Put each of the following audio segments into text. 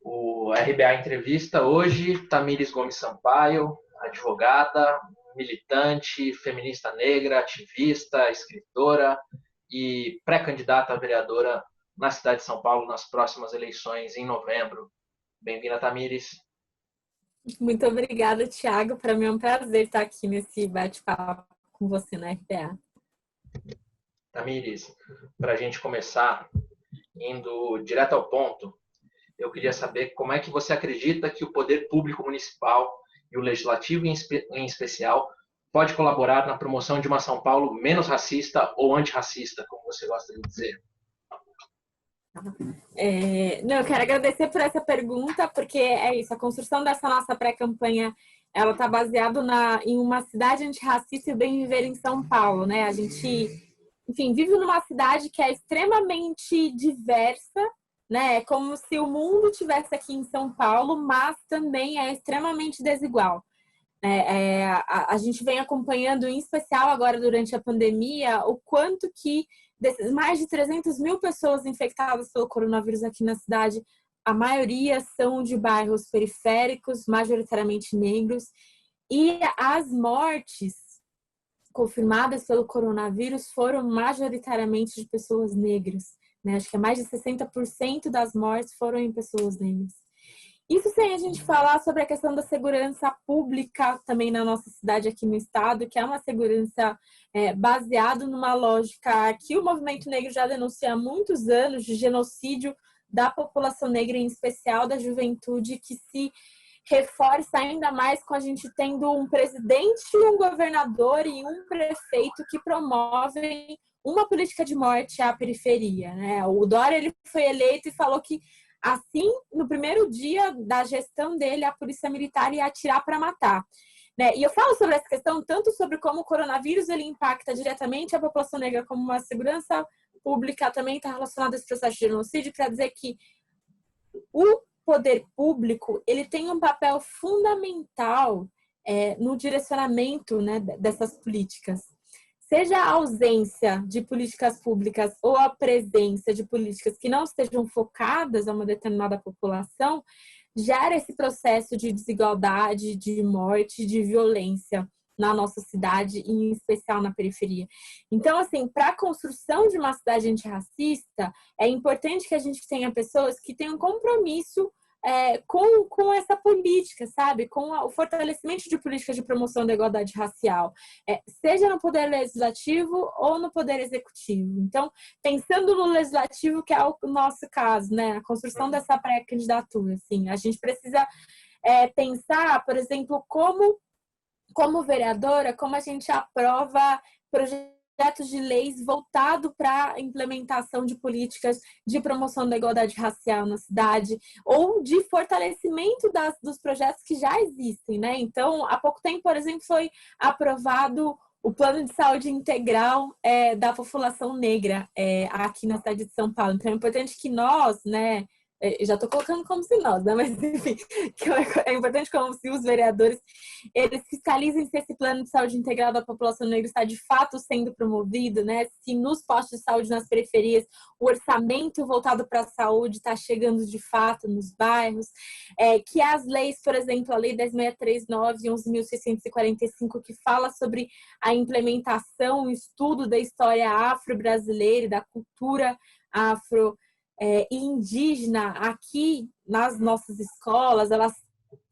O RBA Entrevista hoje, Tamires Gomes Sampaio, advogada, militante, feminista negra, ativista, escritora e pré-candidata a vereadora na cidade de São Paulo nas próximas eleições em novembro. Bem-vinda, Tamires. Muito obrigada, Thiago. Para mim é um prazer estar aqui nesse bate-papo com você na RPA. Tamires, para a gente começar indo direto ao ponto, eu queria saber como é que você acredita que o poder público municipal e o legislativo em especial pode colaborar na promoção de uma São Paulo menos racista ou antirracista, como você gosta de dizer. Eu quero agradecer por essa pergunta, porque é isso, a construção dessa nossa pré-campanha, ela está baseada em uma cidade antirracista e bem viver em São Paulo, né? A gente, enfim, vive numa cidade que é extremamente diversa, né? É como se o mundo tivesse aqui em São Paulo, mas também é extremamente desigual. A gente vem acompanhando, em especial agora durante a pandemia, o quanto que desses mais de 300 mil pessoas infectadas pelo coronavírus aqui na cidade, a maioria são de bairros periféricos, majoritariamente negros, e as mortes confirmadas pelo coronavírus foram majoritariamente de pessoas negras, né? Acho que mais de 60% das mortes foram em pessoas negras. Isso sem a gente falar sobre a questão da segurança pública também na nossa cidade aqui no estado, que é uma segurança baseada numa lógica que o movimento negro já denuncia há muitos anos, de genocídio da população negra, em especial da juventude, que se reforça ainda mais com a gente tendo um presidente, um governador e um prefeito que promovem uma política de morte à periferia, né? O Dória, ele foi eleito e falou que assim, no primeiro dia da gestão dele, a polícia militar ia atirar para matar. Né? E eu falo sobre essa questão tanto sobre como o coronavírus ele impacta diretamente a população negra, como uma segurança pública também está relacionada a esse processo de genocídio, para dizer que o poder público ele tem um papel fundamental no direcionamento, né, dessas políticas. Seja a ausência de políticas públicas ou a presença de políticas que não estejam focadas a uma determinada população, gera esse processo de desigualdade, de morte, de violência na nossa cidade, em especial na periferia. Então, assim, para a construção de uma cidade antirracista, é importante que a gente tenha pessoas que tenham compromisso com essa política, sabe? Com o fortalecimento de políticas de promoção da igualdade racial, seja no poder legislativo ou no poder executivo. Então, pensando no legislativo, que é o nosso caso, né? A construção dessa pré-candidatura, assim, a gente precisa pensar, por exemplo, como vereadora, como a gente aprova projetos de leis voltados para a implementação de políticas de promoção da igualdade racial na cidade ou de fortalecimento dos projetos que já existem, né? Então, há pouco tempo, por exemplo, foi aprovado o plano de saúde integral da população negra aqui na cidade de São Paulo. Então, é importante que nós, né, já estou colocando como se nós, né? Mas enfim, que é importante como se os vereadores eles fiscalizem se esse plano de saúde integral da população negra está de fato sendo promovido, né? Se nos postos de saúde nas periferias o orçamento voltado para a saúde está chegando de fato nos bairros, que as leis, por exemplo, a Lei 10.639 e 11.645, que fala sobre a implementação, o estudo da história afro-brasileira e da cultura afro e indígena aqui nas nossas escolas, elas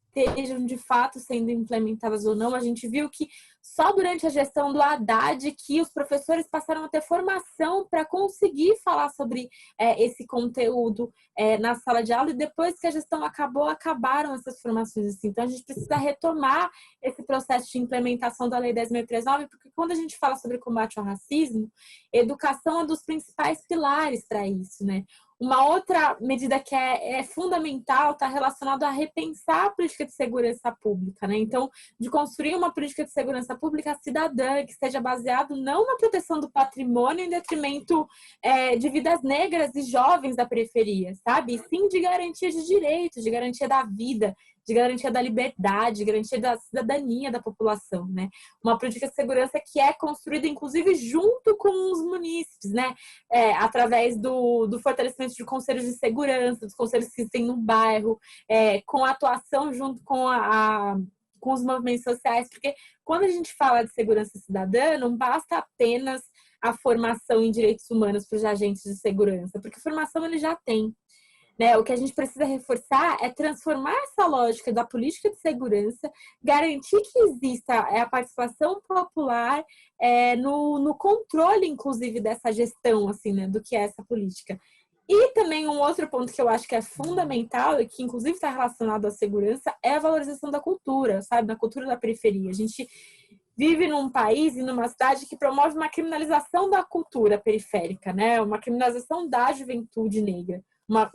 estejam de fato sendo implementadas ou não. A gente viu que só durante a gestão do Haddad que os professores passaram a ter formação para conseguir falar sobre esse conteúdo na sala de aula, e depois que a gestão acabou, acabaram essas formações. Assim. Então, a gente precisa retomar esse processo de implementação da Lei 10.639, porque quando a gente fala sobre combate ao racismo, educação é um dos principais pilares para isso, né? Uma outra medida que é fundamental está relacionada a repensar a política de segurança pública, né? Então, de construir uma política de segurança pública cidadã, que esteja baseado não na proteção do patrimônio em detrimento de vidas negras e jovens da periferia, sabe? E sim de garantia de direitos, de garantia da vida, de garantia da liberdade, garantia da cidadania da população, né? Uma política de segurança que é construída, inclusive, junto com os munícipes, né? Através do fortalecimento de conselhos de segurança, dos conselhos que tem no bairro, com a atuação junto com os movimentos sociais, porque quando a gente fala de segurança cidadã, não basta apenas a formação em direitos humanos para os agentes de segurança, porque formação ele já tem. Né? O que a gente precisa reforçar é transformar essa lógica da política de segurança, garantir que exista a participação popular no controle, inclusive, dessa gestão, assim, né, do que é essa política. E também um outro ponto que eu acho que é fundamental e que, inclusive, está relacionado à segurança é a valorização da cultura, sabe? Da cultura da periferia. A gente vive num país e numa cidade que promove uma criminalização da cultura periférica, né? Uma criminalização da juventude negra,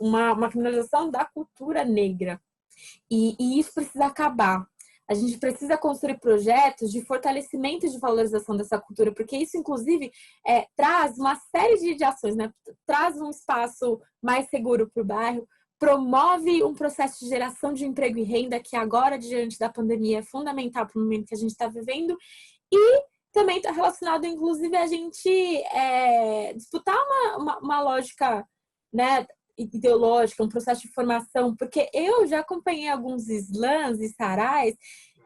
uma criminalização da cultura negra. E isso precisa acabar. A gente precisa construir projetos de fortalecimento e de valorização dessa cultura, porque isso, inclusive, traz uma série de ações, né? Traz um espaço mais seguro para o bairro, promove um processo de geração de emprego e renda que agora, diante da pandemia, é fundamental para o momento que a gente está vivendo, e também está relacionado, inclusive, a gente disputar uma lógica, né, ideológica, um processo de formação, porque eu já acompanhei alguns slams e sarais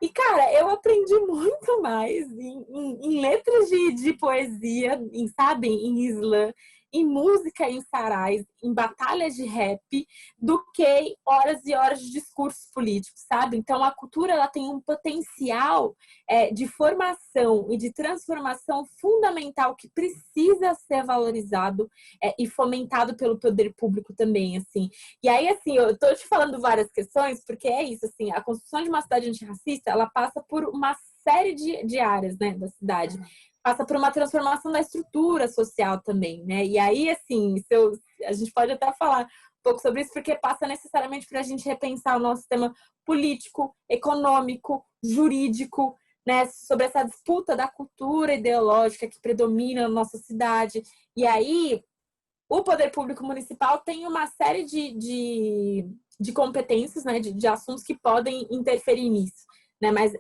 e, cara, eu aprendi muito mais em letras de poesia, sabe, em slam, em música, em sarais, em batalhas de rap, do que horas e horas de discursos políticos, sabe? Então, a cultura ela tem um potencial de formação e de transformação fundamental que precisa ser valorizado e fomentado pelo poder público também, assim. E aí, assim, eu tô te falando várias questões, porque é isso, assim, a construção de uma cidade antirracista, ela passa por uma série de áreas, né, da cidade. Passa por uma transformação da estrutura social também, né? E aí, assim, a gente pode até falar um pouco sobre isso, porque passa necessariamente para a gente repensar o nosso sistema político, econômico, jurídico, né? Sobre essa disputa da cultura ideológica que predomina na nossa cidade. E aí, o poder público municipal tem uma série de competências, né? De assuntos que podem interferir nisso. Né? Mas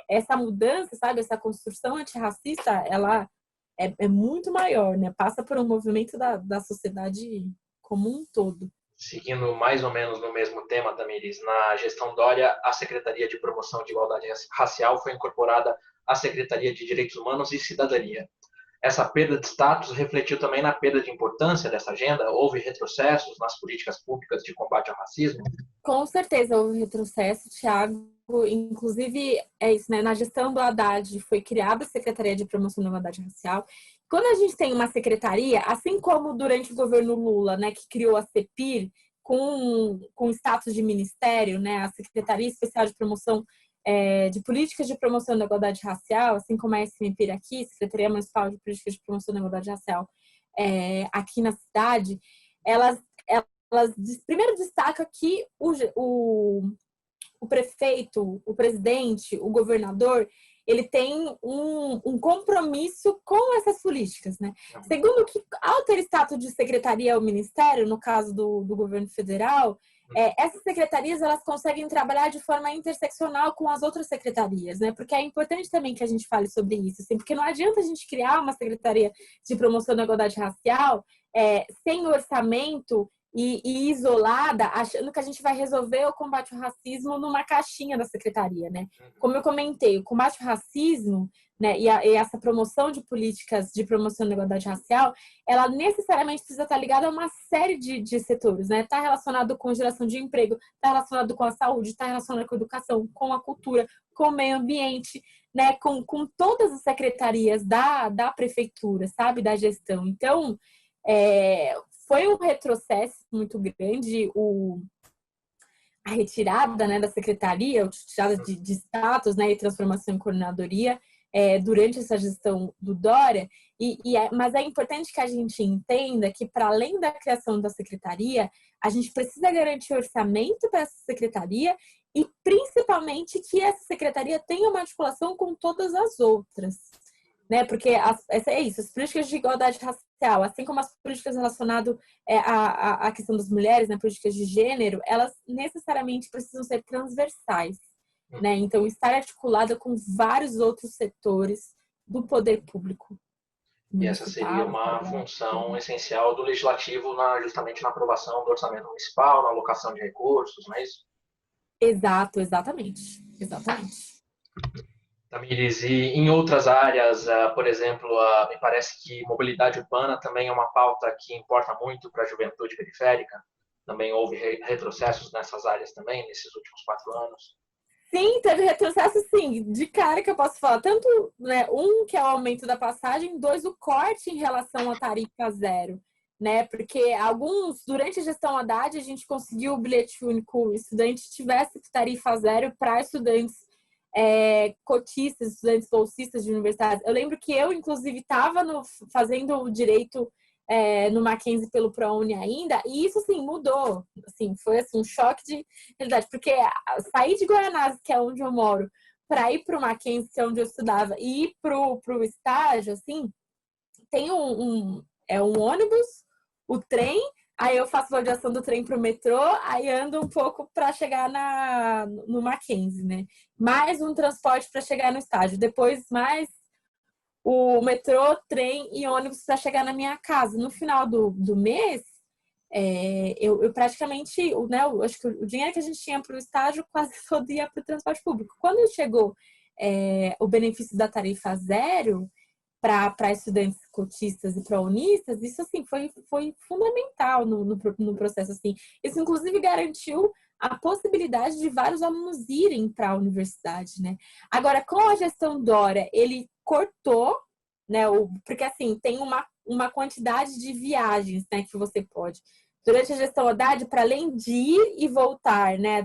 essa mudança, sabe, essa construção antirracista, ela é muito maior, né? Passa por um movimento da sociedade como um todo. Seguindo mais ou menos no mesmo tema, Tamires, na gestão Dória, a Secretaria de Promoção de Igualdade Racial foi incorporada à Secretaria de Direitos Humanos e Cidadania. Essa perda de status refletiu também na perda de importância dessa agenda? Houve retrocessos nas políticas públicas de combate ao racismo? Com certeza houve retrocesso, Thiago. Inclusive, é isso, né? Na gestão do Haddad foi criada a Secretaria de Promoção da Igualdade Racial. Quando a gente tem uma secretaria, assim como durante o governo Lula, né, que criou a CEPIR com status de ministério, né, a Secretaria Especial de Promoção de Políticas de Promoção da Igualdade Racial, assim como a SMPIR aqui, Secretaria Municipal de Políticas de Promoção da Igualdade Racial, aqui na cidade, elas primeiro destacam que o prefeito, o presidente, o governador, ele tem um compromisso com essas políticas, né? Segundo que, ao ter status de secretaria ou ministério, no caso do governo federal, essas secretarias elas conseguem trabalhar de forma interseccional com as outras secretarias, né? Porque é importante também que a gente fale sobre isso, assim, porque não adianta a gente criar uma secretaria de promoção da igualdade racial sem orçamento e isolada, achando que a gente vai resolver o combate ao racismo numa caixinha da secretaria, né? Como eu comentei, o combate ao racismo, né, e essa promoção de políticas de promoção da igualdade racial, ela necessariamente precisa estar ligada a uma série de setores, né? Está relacionado com geração de emprego, está relacionado com a saúde, está relacionado com a educação, com a cultura, com o meio ambiente, né? Com todas as secretarias da prefeitura, sabe? Da gestão. Então, foi um retrocesso muito grande a retirada, né, da secretaria, a retirada de status, né, e transformação em coordenadoria durante essa gestão do Dória, mas é importante que a gente entenda que, para além da criação da secretaria, a gente precisa garantir orçamento para essa secretaria e, principalmente, que essa secretaria tenha uma articulação com todas as outras. Né? Porque é isso, as políticas de igualdade social, assim como as políticas relacionadas à questão das mulheres, né, políticas de gênero, elas necessariamente precisam ser transversais, né? Então, estar articulada com vários outros setores do poder público E essa seria municipal, uma federal. função essencial do legislativo justamente na aprovação do orçamento municipal, na alocação de recursos, não é isso? Exato, exatamente. Exatamente. Tamires, e em outras áreas, por exemplo, me parece que mobilidade urbana também é uma pauta que importa muito para a juventude periférica. Também houve retrocessos nessas áreas também, nesses últimos 4 anos. Sim, teve retrocesso, sim, de cara que eu posso falar. Tanto, né, que é o aumento da passagem, dois, o corte em relação à tarifa zero, né? Porque durante a gestão Haddad, a gente conseguiu o bilhete único estudante tivesse tarifa zero para estudantes cotistas, estudantes bolsistas de universidades. Eu lembro que eu, inclusive, estava fazendo o direito no Mackenzie pelo ProUni ainda, e isso, assim, mudou. Assim, foi, assim, um choque de realidade, porque sair de Guaianazes, que é onde eu moro, para ir para o Mackenzie, que é onde eu estudava, e ir para o estágio, assim, tem um ônibus, o trem, aí eu faço validação do trem para o metrô, aí ando um pouco para chegar no Mackenzie, né? Mais um transporte para chegar no estágio, depois mais o metrô, trem e ônibus para chegar na minha casa. No final do mês, eu praticamente, né, eu acho que o dinheiro que a gente tinha para o estágio quase todo ia para o transporte público. Quando chegou o benefício da tarifa zero para estudantes cotistas e pró-unistas, isso assim foi fundamental no processo. Assim. Isso, inclusive, garantiu a possibilidade de vários alunos irem para a universidade, né? Agora, com a gestão Dória, ele cortou, né? Porque assim, tem uma quantidade de viagens, né, que você pode. Durante a gestão Haddad, para além de ir e voltar, né,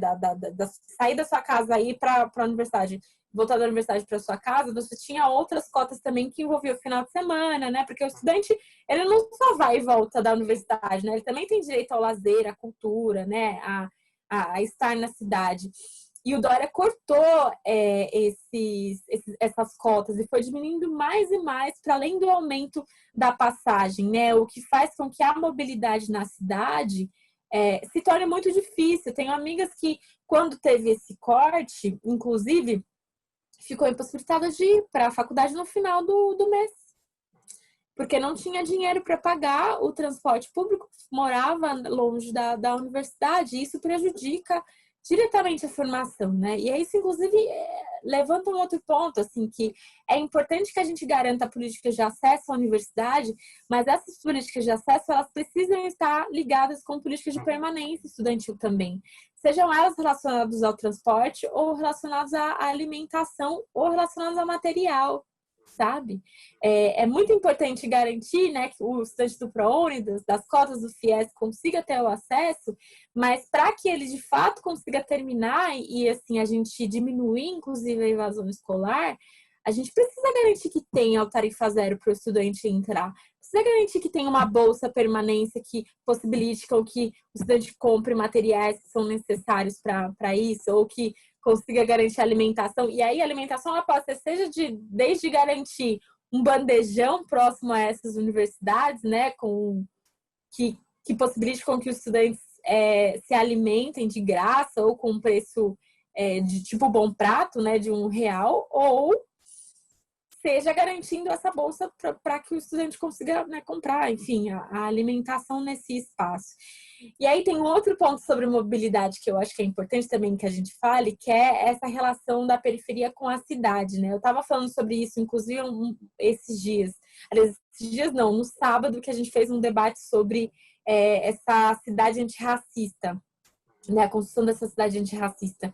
sair da sua casa e ir para a universidade, voltar da universidade para sua casa, você tinha outras cotas também que envolviam o final de semana, né? Porque o estudante, ele não só vai e volta da universidade, né? Ele também tem direito ao lazer, à cultura, né? A estar na cidade. E o Dória cortou essas cotas e foi diminuindo mais e mais para além do aumento da passagem, né? O que faz com que a mobilidade na cidade se torne muito difícil. Tenho amigas que, quando teve esse corte, inclusive, ficou impossibilitada de ir para a faculdade no final do mês. Porque não tinha dinheiro para pagar o transporte público, morava longe da universidade, e isso prejudica diretamente a formação, né? E isso, inclusive, levanta um outro ponto, assim, que é importante que a gente garanta políticas de acesso à universidade, mas essas políticas de acesso, elas precisam estar ligadas com políticas de permanência estudantil também. Sejam elas relacionadas ao transporte, ou relacionadas à alimentação, ou relacionadas ao material, sabe? É muito importante garantir, né, que o estudante do ProUni, das cotas do FIES, consiga ter o acesso, mas para que ele de fato consiga terminar e assim a gente diminuir, inclusive, a evasão escolar, a gente precisa garantir que tenha o tarifa zero para o estudante entrar. Precisa garantir que tenha uma bolsa permanência que possibilite com que o estudante compre materiais que são necessários para isso, ou que consiga garantir a alimentação. E aí a alimentação ela pode ser desde garantir um bandejão próximo a essas universidades, né, que possibilite com que os estudantes se alimentem de graça ou com um preço de tipo bom prato, né, de R$ 1, ou seja garantindo essa bolsa para que o estudante consiga, né, comprar, enfim, a alimentação nesse espaço. E aí tem um outro ponto sobre mobilidade que eu acho que é importante também que a gente fale, que é essa relação da periferia com a cidade, né? Eu estava falando sobre isso, inclusive, esses dias. Aliás, esses dias não, no sábado que a gente fez um debate sobre essa cidade antirracista, né? A construção dessa cidade antirracista.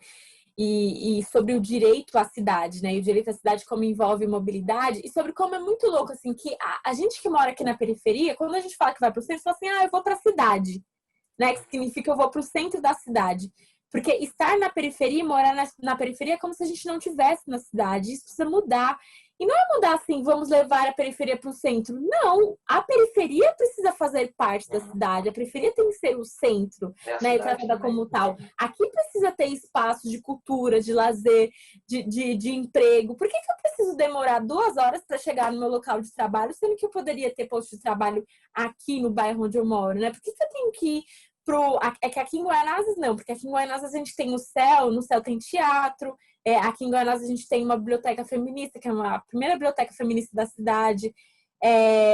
E sobre o direito à cidade, né? E o direito à cidade como envolve mobilidade, e sobre como é muito louco, assim, que a gente que mora aqui na periferia, quando a gente fala que vai para o centro, fala assim, eu vou para a cidade, né? Que significa eu vou para o centro da cidade. Porque estar na periferia, morar na periferia é como se a gente não tivesse na cidade. Isso precisa mudar. E não é mudar assim, vamos levar a periferia para o centro. Não, a periferia precisa fazer parte da cidade, a periferia tem que ser o centro, né, e tratada como tal. Aqui precisa ter espaço de cultura, de lazer, de emprego. Por que eu preciso demorar 2 horas para chegar no meu local de trabalho, sendo que eu poderia ter posto de trabalho aqui no bairro onde eu moro, né? Por que eu tenho que ir é que aqui em Guaianazes não, porque aqui em Guaianazes a gente tem o céu, no céu tem teatro, aqui em Guaianazes a gente tem uma biblioteca feminista, que é a primeira biblioteca feminista da cidade,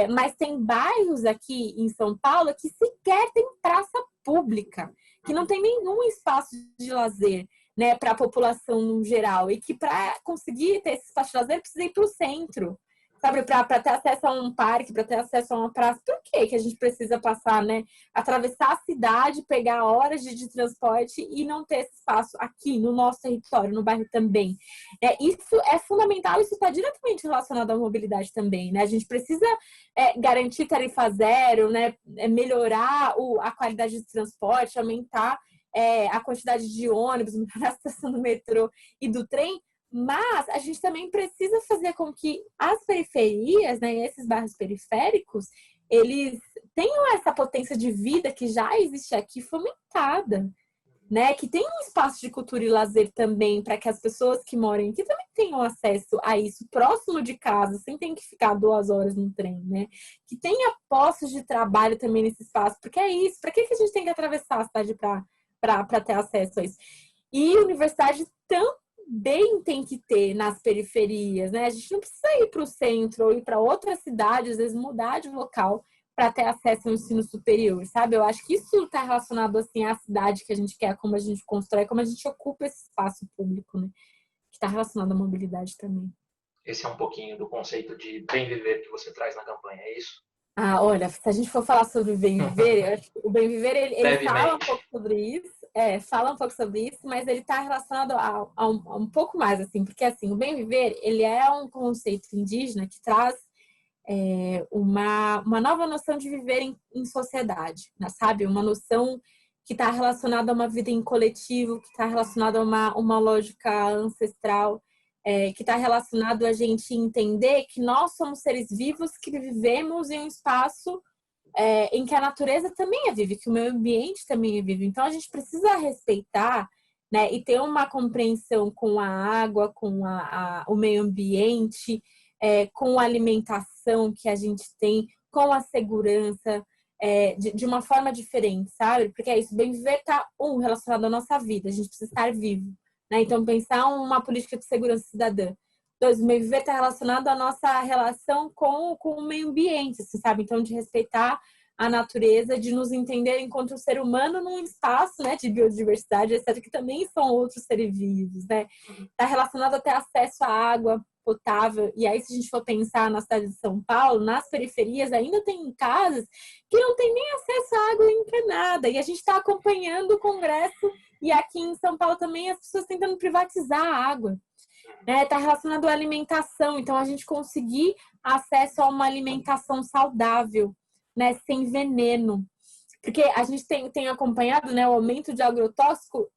mas tem bairros aqui em São Paulo que sequer tem praça pública, que não tem nenhum espaço de lazer, né, para a população no geral, e que para conseguir ter esse espaço de lazer precisa ir para o centro. Sabe, para ter acesso a um parque, para ter acesso a uma praça, por que a gente precisa passar, né? Atravessar a cidade, pegar horas de transporte e não ter esse espaço aqui no nosso território, no bairro também. Isso é fundamental, isso está diretamente relacionado à mobilidade também, né? A gente precisa garantir tarifa zero, né? Melhorar a qualidade de transporte, aumentar a quantidade de ônibus, melhorar a estação do metrô e do trem. Mas a gente também precisa fazer com que as periferias, né, esses bairros periféricos, eles tenham essa potência de vida que já existe aqui fomentada, né? Que tem um espaço de cultura e lazer também para que as pessoas que moram aqui também tenham acesso a isso próximo de casa, sem ter que ficar 2 horas no trem, né? Que tenha postos de trabalho também nesse espaço, porque é isso. Para que a gente tem que atravessar a cidade para ter acesso a isso? E universidade também tem que ter nas periferias, né? A gente não precisa ir para o centro ou ir para outra cidade, às vezes mudar de local para ter acesso ao ensino superior, sabe? Eu acho que isso está relacionado assim à cidade que a gente quer, como a gente constrói, como a gente ocupa esse espaço público, né? Que está relacionado à mobilidade também. Esse é um pouquinho do conceito de bem viver que você traz na campanha, é isso? Olha, se a gente for falar sobre o bem viver, eu acho que o bem viver ele fala um pouco sobre isso, fala um pouco sobre isso, mas ele está relacionado a um pouco mais, assim, porque assim, o bem viver ele é um conceito indígena que traz uma nova noção de viver em sociedade, né, sabe? Uma noção que está relacionada a uma vida em coletivo, que está relacionada a uma lógica ancestral, que está relacionado a gente entender que nós somos seres vivos que vivemos em um espaço em que a natureza também é viva, que o meio ambiente também é vivo. Então, a gente precisa respeitar, né, e ter uma compreensão com a água, com o meio ambiente, com a alimentação que a gente tem, com a segurança, de uma forma diferente, sabe? Porque é isso, bem viver está, relacionado à nossa vida, a gente precisa estar vivo. Né? Então, pensar uma política de segurança cidadã. 2, o meio viver está relacionado à nossa relação com o meio ambiente, assim, sabe? Então, de respeitar a natureza, de nos entender enquanto ser humano num espaço, né, de biodiversidade, etc., que também são outros seres vivos, né? Está relacionado a ter acesso à água potável. E aí, se a gente for pensar na cidade de São Paulo, nas periferias, ainda tem casas que não tem nem acesso à água encanada. E a gente está acompanhando o Congresso e aqui em São Paulo também as pessoas tentando privatizar a água. Está relacionado à alimentação, então a gente conseguir acesso a uma alimentação saudável, né, sem veneno. Porque a gente tem acompanhado, né, o aumento de agrotóxicos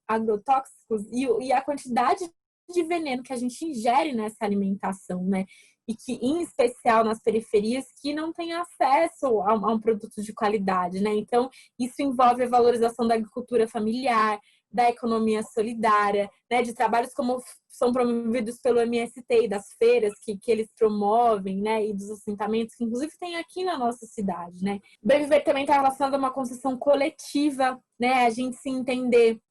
e a quantidade de veneno que a gente ingere nessa alimentação, né? E que, em especial nas periferias, que não tem acesso a um produto de qualidade, né? Então, isso envolve a valorização da agricultura familiar, da economia solidária, né, de trabalhos como são promovidos pelo MST e das feiras que eles promovem, né, e dos assentamentos que inclusive tem aqui na nossa cidade, né. O bem viver também está relacionado a uma construção coletiva, né, a gente se entender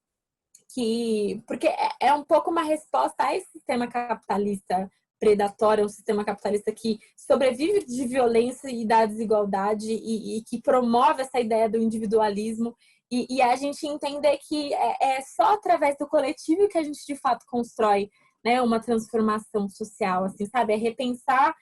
que, porque é um pouco uma resposta a esse sistema capitalista predatório, um sistema capitalista que sobrevive de violência e da desigualdade e que promove essa ideia do individualismo. E a gente entender que é só através do coletivo que a gente de fato constrói, né, uma transformação social, assim, sabe? É repensar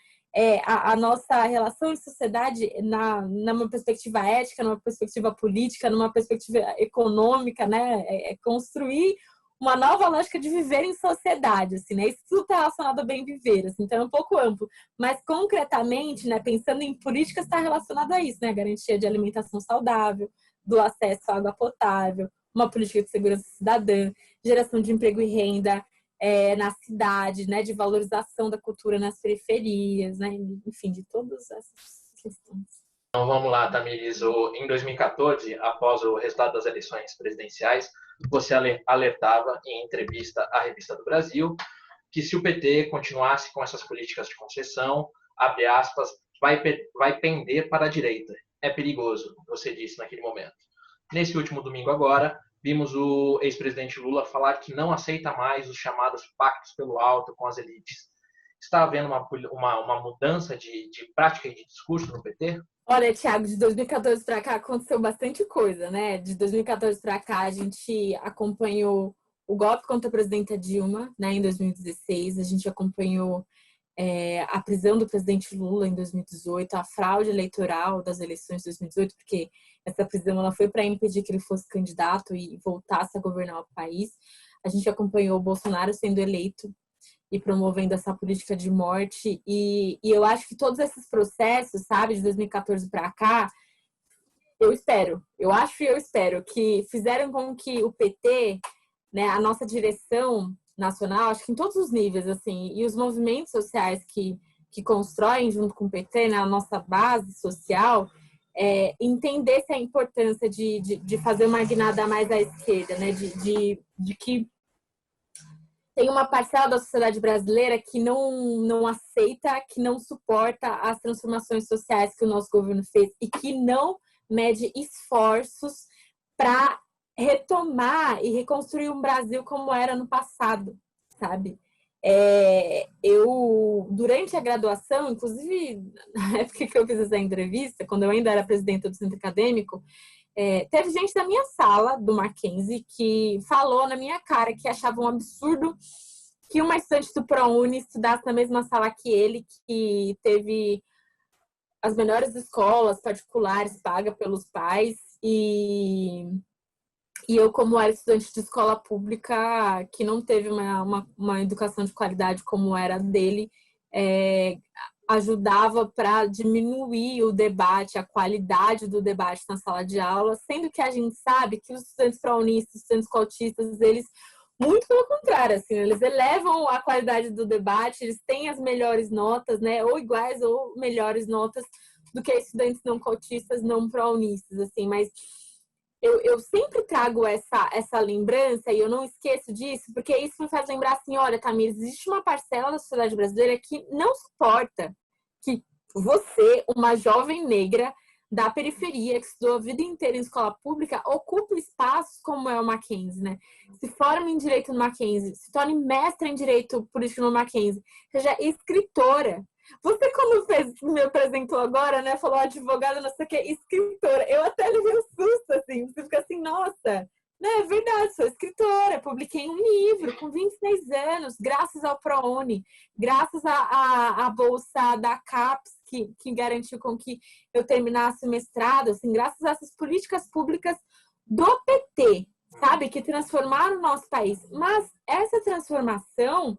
a nossa relação em sociedade numa perspectiva ética, numa perspectiva política, numa perspectiva econômica, né? Construir uma nova lógica de viver em sociedade, assim, né? Isso tudo está relacionado ao bem viver, assim, então é um pouco amplo. Mas concretamente, né, pensando em políticas, está relacionado a isso, né? A garantia de alimentação saudável, do acesso à água potável, uma política de segurança cidadã, geração de emprego e renda, na cidade, né, de valorização da cultura nas periferias, né, enfim, de todas essas questões. Então vamos lá, Tamires. Em 2014, após o resultado das eleições presidenciais, você alertava em entrevista à Revista do Brasil que se o PT continuasse com essas políticas de concessão, abre aspas, vai pender para a direita. É perigoso, você disse naquele momento. Nesse último domingo agora, vimos o ex-presidente Lula falar que não aceita mais os chamados pactos pelo alto com as elites. Está havendo uma mudança de prática e de discurso no PT? Olha, Thiago, de 2014 para cá aconteceu bastante coisa, né? De 2014 para cá, a gente acompanhou o golpe contra a presidenta Dilma, né, em 2016. A gente acompanhou a prisão do presidente Lula em 2018, a fraude eleitoral das eleições de 2018, porque essa prisão ela foi para impedir que ele fosse candidato e voltasse a governar o país. A gente acompanhou o Bolsonaro sendo eleito e promovendo essa política de morte. E eu acho que todos esses processos, sabe, de 2014 para cá, eu espero que fizeram com que o PT, né, a nossa direção nacional, acho que em todos os níveis, assim, e os movimentos sociais que constroem junto com o PT, né, a nossa base social, entendesse a importância de fazer uma guinada mais à esquerda, né, de que tem uma parcela da sociedade brasileira que não aceita, que não suporta as transformações sociais que o nosso governo fez e que não mede esforços para retomar e reconstruir um Brasil como era no passado, sabe? Eu, durante a graduação, inclusive na época que eu fiz essa entrevista, quando eu ainda era presidenta do centro acadêmico, teve gente da minha sala, do Mackenzie, que falou na minha cara que achava um absurdo que uma estudante do ProUni estudasse na mesma sala que ele, que teve as melhores escolas particulares pagas pelos pais, e eu, como era estudante de escola pública, que não teve uma educação de qualidade como era dele, ajudava para diminuir o debate, a qualidade do debate na sala de aula, sendo que a gente sabe que os estudantes pró-unistas, os estudantes cotistas, eles, muito pelo contrário, assim, eles elevam a qualidade do debate, eles têm as melhores notas, né, ou iguais ou melhores notas do que estudantes não cotistas, não pró-unistas, assim, mas eu sempre trago essa lembrança e eu não esqueço disso, porque isso me faz lembrar assim, olha, Tamires, existe uma parcela da sociedade brasileira que não suporta que você, uma jovem negra da periferia, que estudou a vida inteira em escola pública, ocupe espaços como é o Mackenzie, né? Se forme em Direito no Mackenzie, se torne mestra em Direito Político no Mackenzie, seja escritora. Você, quando me apresentou agora, né, falou advogada, não sei o que, escritora. Eu até levei um susto, assim. Você fica assim, nossa, né, é verdade, sou escritora. Publiquei um livro com 26 anos, graças ao ProUni, graças à bolsa da CAPES, que garantiu com que eu terminasse o mestrado, assim, graças a essas políticas públicas do PT, sabe, que transformaram o nosso país. Mas essa transformação,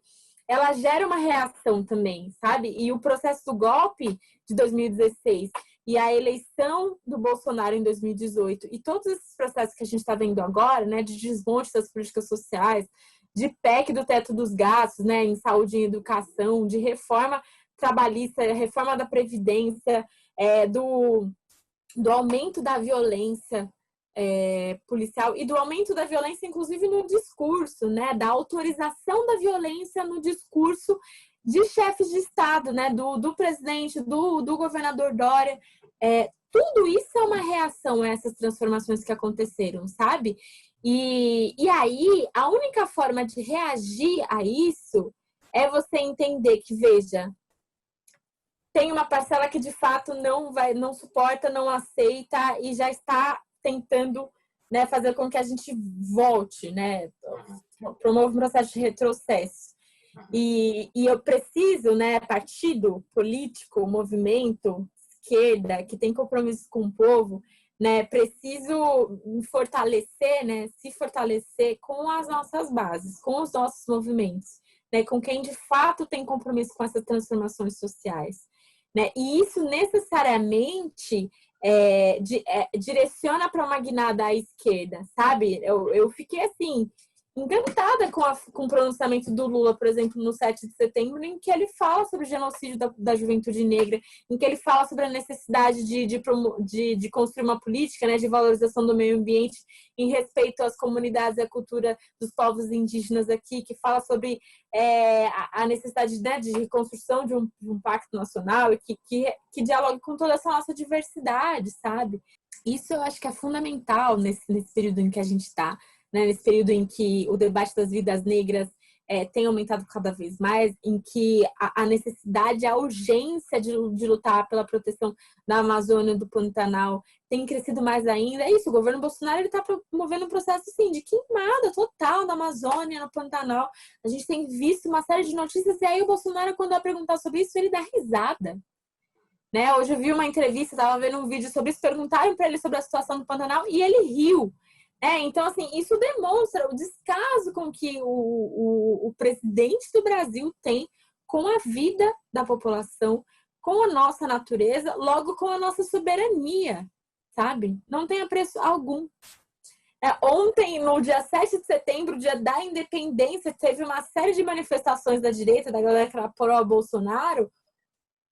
ela gera uma reação também, sabe? E o processo do golpe de 2016 e a eleição do Bolsonaro em 2018 e todos esses processos que a gente está vendo agora, né, de desmonte das políticas sociais, de PEC do teto dos gastos, né, em saúde e educação, de reforma trabalhista, reforma da Previdência, do aumento da violência policial e do aumento da violência, inclusive no discurso, né, da autorização da violência no discurso de chefes de Estado, né, do presidente, do governador Dória. Tudo isso é uma reação a essas transformações que aconteceram, sabe? E aí, a única forma de reagir a isso é você entender que, veja, tem uma parcela que de fato não suporta, não aceita e já está tentando, né, fazer com que a gente volte, né, promove um processo de retrocesso. E eu preciso, né, partido político, movimento, esquerda, que tem compromisso com o povo, né, preciso fortalecer, né, se fortalecer com as nossas bases, com os nossos movimentos, né, com quem de fato tem compromisso com essas transformações sociais, né, e isso necessariamente direciona para uma guinada à esquerda, sabe? Eu fiquei assim encantada com o pronunciamento do Lula, por exemplo, no 7 de setembro, em que ele fala sobre o genocídio da juventude negra, em que ele fala sobre a necessidade de construir uma política, né, de valorização do meio ambiente em respeito às comunidades e à cultura dos povos indígenas aqui, que fala sobre a necessidade, né, de reconstrução de um pacto nacional e que dialogue com toda essa nossa diversidade, sabe? Isso eu acho que é fundamental nesse período em que a gente está, né, nesse período em que o debate das vidas negras tem aumentado cada vez mais, em que a necessidade, a urgência de lutar pela proteção da Amazônia, do Pantanal, tem crescido mais ainda. É isso, o governo Bolsonaro está promovendo um processo assim, de queimada total na Amazônia, no Pantanal. A gente tem visto uma série de notícias, e aí o Bolsonaro, quando vai perguntar sobre isso, ele dá risada. Né? Hoje eu vi uma entrevista, estava vendo um vídeo sobre isso, perguntaram para ele sobre a situação do Pantanal e ele riu. Então, assim, isso demonstra o descaso com que o presidente do Brasil tem com a vida da população, com a nossa natureza, logo com a nossa soberania, sabe? Não tem apreço algum. Ontem, no dia 7 de setembro, dia da independência, teve uma série de manifestações da direita, da galera que era pró-Bolsonaro,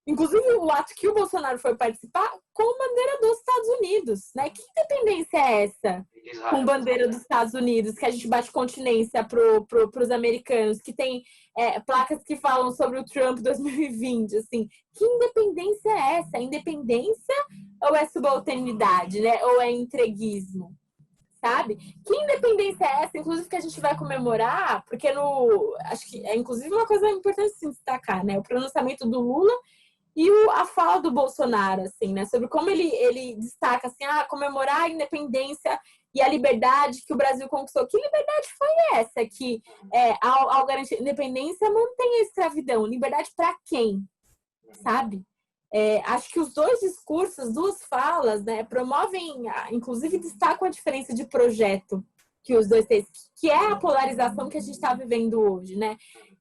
inclusive o ato que o Bolsonaro foi participar com bandeira dos Estados Unidos, né? Que independência é essa? Com bandeira dos Estados Unidos, que a gente bate continência para os americanos, que tem placas que falam sobre o Trump 2020, assim. Que independência é essa? É independência ou é subalternidade, né? Ou é entreguismo? Sabe? Que independência é essa, inclusive, que a gente vai comemorar, porque acho que é inclusive uma coisa importante se destacar, né? O pronunciamento do Lula e a fala do Bolsonaro, assim, né? Sobre como ele destaca, assim, comemorar a independência e a liberdade que o Brasil conquistou. Que liberdade foi essa? Que, ao garantir independência, mantém a escravidão. Liberdade para quem? Sabe? Acho que os dois discursos, duas falas, né, promovem, inclusive destacam a diferença de projeto que os dois têm, que é a polarização que a gente está vivendo hoje, né?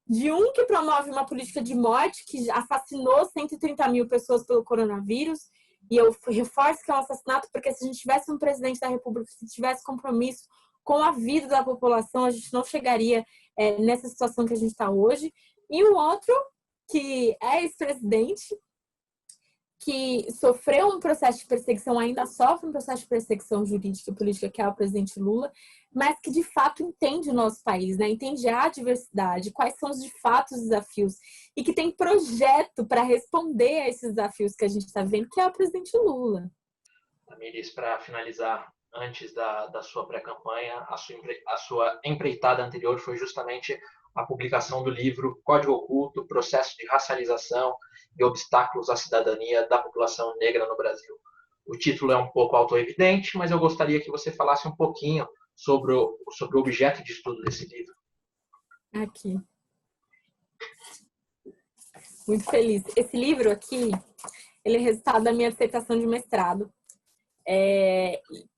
De um que promove uma política de morte que assassinou 130 mil pessoas pelo coronavírus, e eu reforço que é um assassinato, porque se a gente tivesse um presidente da República que tivesse compromisso com a vida da população, a gente não chegaria nessa situação que a gente está hoje. E o outro, que é ex-presidente, que sofreu um processo de perseguição, ainda sofre um processo de perseguição jurídica e política, que é o presidente Lula, mas que de fato entende o nosso país, né? Entende a diversidade, quais são de fato os desafios, e que tem projeto para responder a esses desafios que a gente está vendo, que é o presidente Lula. Tamires, para finalizar, antes da sua pré-campanha, a sua empreitada anterior foi justamente a publicação do livro Código Oculto, Processo de Racialização e Obstáculos à Cidadania da População Negra no Brasil. O título é um pouco autoevidente, mas eu gostaria que você falasse um pouquinho sobre o objeto de estudo desse livro. Aqui. Muito feliz. Esse livro aqui, ele é resultado da minha dissertação de mestrado,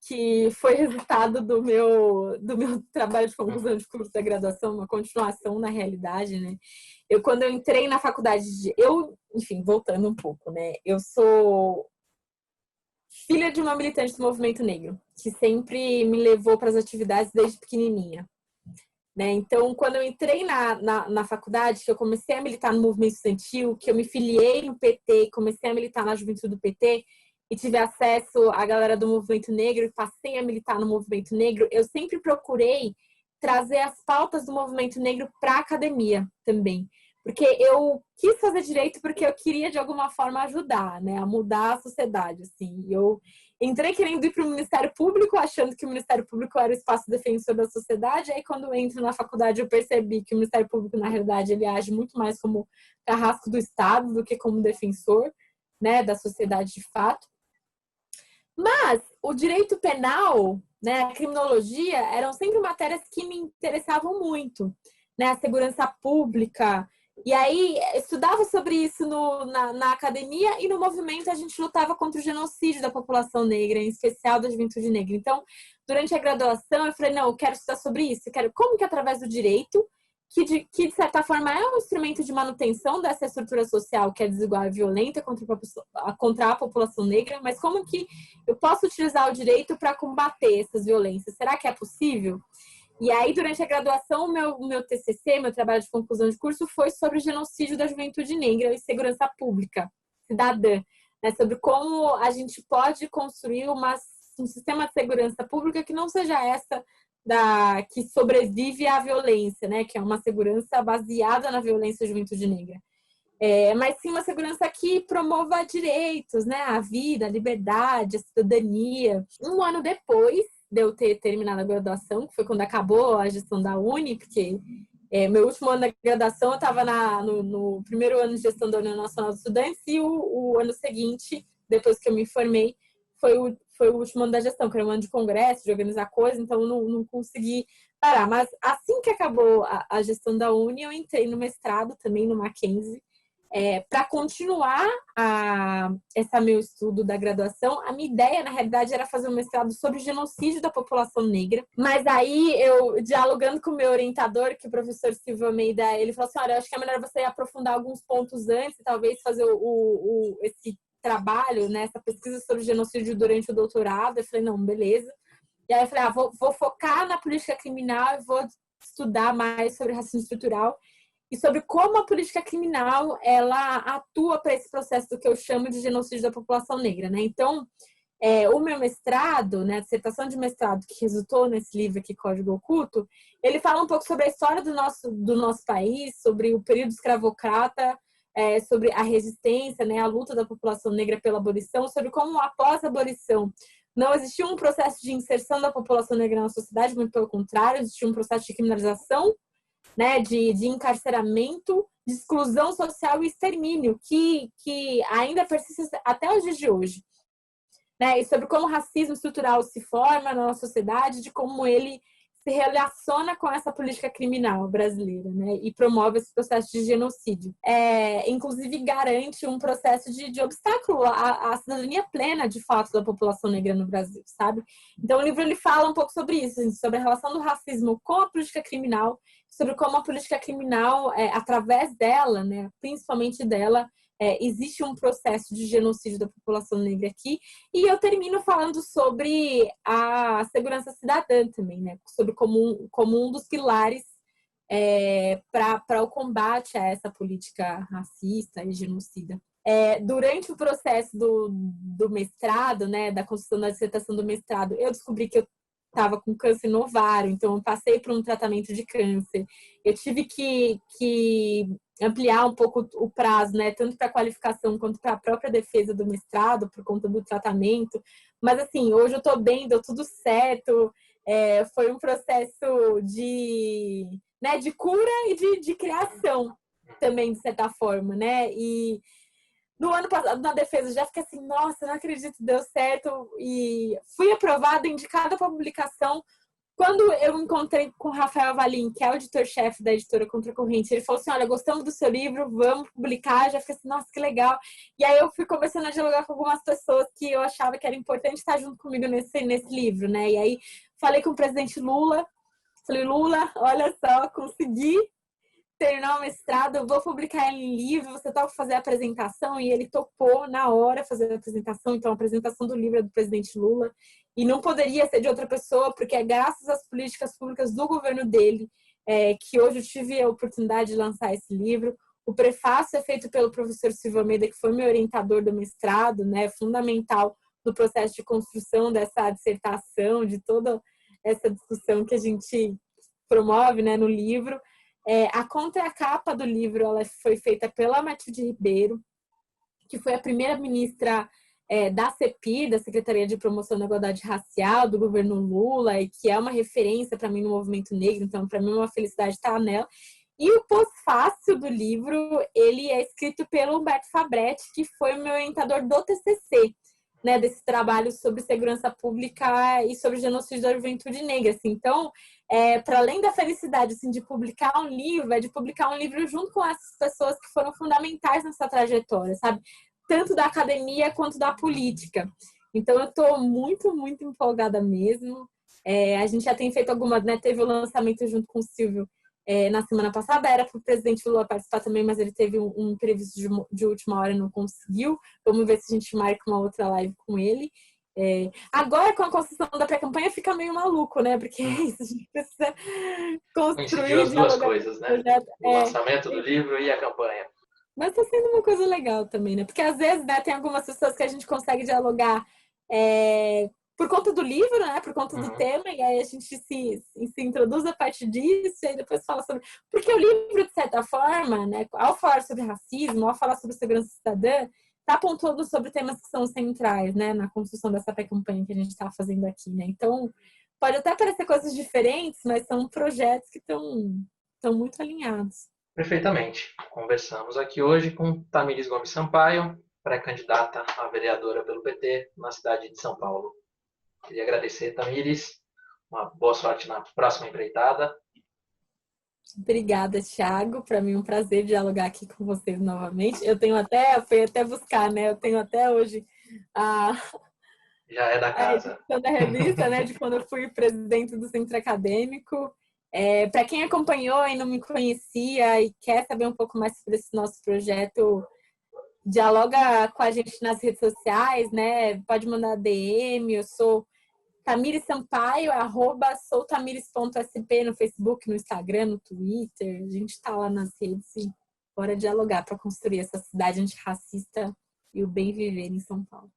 que foi resultado do meu trabalho de conclusão de curso da graduação, uma continuação na realidade, né? Quando eu entrei na faculdade, enfim, voltando um pouco, né? Eu sou filha de uma militante do movimento negro, que sempre me levou para as atividades desde pequenininha. Né? Então, quando eu entrei na faculdade, que eu comecei a militar no movimento estudantil, que eu me filiei no PT, comecei a militar na juventude do PT, e tive acesso à galera do movimento negro, e passei a militar no movimento negro, eu sempre procurei trazer as pautas do movimento negro para a academia também. Porque eu quis fazer direito porque eu queria, de alguma forma, ajudar, né? A mudar a sociedade, assim. Eu entrei querendo ir para o Ministério Público, achando que o Ministério Público era o espaço defensor da sociedade. Aí, quando eu entro na faculdade, eu percebi que o Ministério Público, na realidade, ele age muito mais como carrasco do Estado do que como defensor, né, da sociedade de fato. Mas o direito penal, né, a criminologia, eram sempre matérias que me interessavam muito, né, a segurança pública. E aí, estudava sobre isso na academia, e no movimento a gente lutava contra o genocídio da população negra, em especial da juventude negra. Então, durante a graduação, eu falei, não, eu quero estudar sobre isso. Eu quero como que através do direito, que de certa forma é um instrumento de manutenção dessa estrutura social que é desigual e violenta contra a população negra, mas como que eu posso utilizar o direito para combater essas violências? Será que é possível? E aí, durante a graduação, o meu TCC, meu trabalho de conclusão de curso, foi sobre o genocídio da juventude negra e segurança pública cidadã, né? Sobre como a gente pode construir um sistema de segurança pública que não seja essa que sobrevive à violência, né? Que é uma segurança baseada na violência da juventude negra. Mas sim uma segurança que promova direitos, né? A vida, a liberdade, a cidadania. Um ano depois de eu ter terminado a graduação, que foi quando acabou a gestão da Uni, porque meu último ano da graduação eu estava no primeiro ano de gestão da União Nacional dos Estudantes e o ano seguinte, depois que eu me formei, foi o último ano da gestão, que era um ano de congresso, de organizar coisas, então eu não consegui parar. Mas assim que acabou a gestão da Uni, eu entrei no mestrado também no Mackenzie, para continuar esse meu estudo da graduação. A minha ideia, na realidade, era fazer um mestrado sobre o genocídio da população negra. Mas aí, eu, dialogando com o meu orientador, que é o professor Silvio Almeida, ele falou assim, olha, eu acho que é melhor você aprofundar alguns pontos antes, talvez fazer esse trabalho, né, essa pesquisa sobre o genocídio durante o doutorado. Eu falei, não, beleza. E aí eu falei, vou focar na política criminal e vou estudar mais sobre racismo estrutural e sobre como a política criminal ela atua para esse processo do que eu chamo de genocídio da população negra, né? Então, o meu mestrado, né, a dissertação de mestrado que resultou nesse livro aqui, Código Oculto, ele fala um pouco sobre a história do nosso país, sobre o período escravocrata, sobre a resistência, né, a luta da população negra pela abolição, sobre como após a abolição não existia um processo de inserção da população negra na sociedade, muito pelo contrário, existia um processo de criminalização, né, de encarceramento, de exclusão social e extermínio, que ainda persiste até os dias de hoje. Né? E sobre como o racismo estrutural se forma na nossa sociedade, de como ele se relaciona com essa política criminal brasileira, né? E promove esse processo de genocídio. Inclusive, garante um processo de obstáculo à cidadania plena, de fato, da população negra no Brasil, sabe? Então, o livro ele fala um pouco sobre isso, sobre a relação do racismo com a política criminal, sobre como a política criminal, através dela, né, principalmente dela, existe um processo de genocídio da população negra aqui. E eu termino falando sobre a segurança cidadã também, né? Sobre como um dos pilares para o combate a essa política racista e genocida. Durante o processo do mestrado, né, da construção da dissertação do mestrado, eu descobri que eu estava com câncer no ovário, então eu passei por um tratamento de câncer. Eu tive que ampliar um pouco o prazo, né, tanto para a qualificação quanto para a própria defesa do mestrado, por conta do tratamento. Mas, assim, hoje eu estou bem, deu tudo certo. Foi um processo de cura e de criação também, de certa forma, né? E no ano passado, na defesa, eu já fiquei assim, nossa, não acredito, deu certo. E fui aprovada, indicada para publicação. Quando eu encontrei com o Rafael Valim, que é o editor-chefe da editora Contra a Corrente, ele falou assim, olha, gostamos do seu livro, vamos publicar. Já fiquei assim, nossa, que legal. E aí eu fui começando a dialogar com algumas pessoas que eu achava que era importante estar junto comigo nesse livro, né? E aí falei com o presidente Lula, falei, Lula, olha só, consegui terminar o mestrado, eu vou publicar ele em livro, você topa fazer a apresentação? E ele topou na hora fazer a apresentação. Então, a apresentação do livro é do presidente Lula. E não poderia ser de outra pessoa, porque é graças às políticas públicas do governo dele que hoje eu tive a oportunidade de lançar esse livro. O prefácio é feito pelo professor Silvio Almeida, que foi meu orientador do mestrado, né, fundamental no processo de construção dessa dissertação, de toda essa discussão que a gente promove, né, no livro. A contracapa do livro ela foi feita pela Matilde Ribeiro, que foi a primeira ministra da CEPI, da Secretaria de Promoção da Igualdade Racial, do governo Lula, e que é uma referência para mim no movimento negro, então para mim é uma felicidade estar nela. E o pós-fácil do livro, ele é escrito pelo Humberto Fabretti, que foi o meu orientador do TCC, né, desse trabalho sobre segurança pública e sobre genocídio da juventude negra. Assim. Então, para além da felicidade assim, de publicar um livro, de publicar um livro junto com essas pessoas que foram fundamentais nessa trajetória, sabe? Tanto da academia quanto da política. Então, eu estou muito, muito empolgada mesmo. A gente já tem feito algumas, né? Teve o lançamento junto com o Silvio na semana passada, era para o presidente Lula participar também, mas ele teve um imprevisto de última hora e não conseguiu. Vamos ver se a gente marca uma outra live com ele. Agora, com a construção da pré-campanha, fica meio maluco, né? Porque é isso, a gente precisa Coincidiu construir, as duas dialogar com coisas, o né? projeto. O lançamento do livro e a campanha. Mas está sendo uma coisa legal também, né? Porque às vezes, né, tem algumas pessoas que a gente consegue dialogar por conta do livro, né? Por conta do tema, e aí a gente se introduz a partir disso, e aí depois fala sobre. Porque o livro, de certa forma, né, ao falar sobre racismo, ao falar sobre segurança cidadã, está pontuando sobre temas que são centrais, né, na construção dessa pré-campanha que a gente está fazendo aqui, né? Então, pode até parecer coisas diferentes, mas são projetos que estão muito alinhados. Perfeitamente. Conversamos aqui hoje com Tamires Gomes Sampaio, pré-candidata a vereadora pelo PT na cidade de São Paulo. Queria agradecer, Tamires. Uma boa sorte na próxima empreitada. Obrigada, Thiago. Para mim é um prazer dialogar aqui com vocês novamente. Eu fui até buscar, né? Eu tenho até hoje a Já é da casa. edição da revista, né? De quando eu fui presidente do centro acadêmico. Para quem acompanhou e não me conhecia e quer saber um pouco mais sobre esse nosso projeto, dialoga com a gente nas redes sociais, né? Pode mandar DM. Eu sou Tamires Sampaio, @soutamires.sp no Facebook, no Instagram, no Twitter. A gente está lá nas redes e bora dialogar para construir essa cidade antirracista e o bem viver em São Paulo.